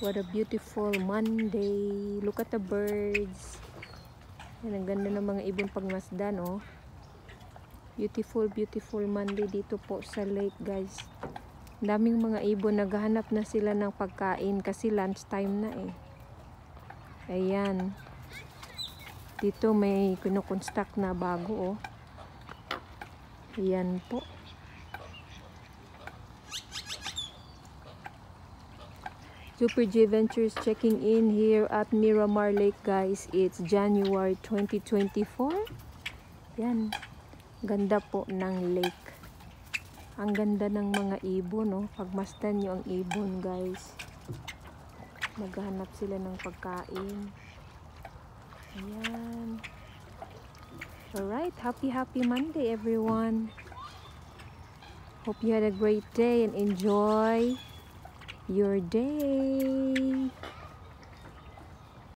What a beautiful Monday. Look at the birds. Yan, ang ganda ng mga ibon pagmasdan, oh. Beautiful, beautiful Monday dito po sa lake, guys. Daming mga ibon, naghahanap na sila ng pagkain kasi lunch time na eh. Ayan. Dito may kinukonstruct na bago, oh. Ayan po. Super J Ventures checking in here at Miramar Lake, guys. It's January 2024. Yan. Ganda po ng lake. Ang ganda ng mga ibon, no? Pagmasdan nyo ang ibon, guys. Maghanap sila ng pagkain. Ayan. Alright. Happy Monday, everyone. Hope you had a great day and enjoy your day.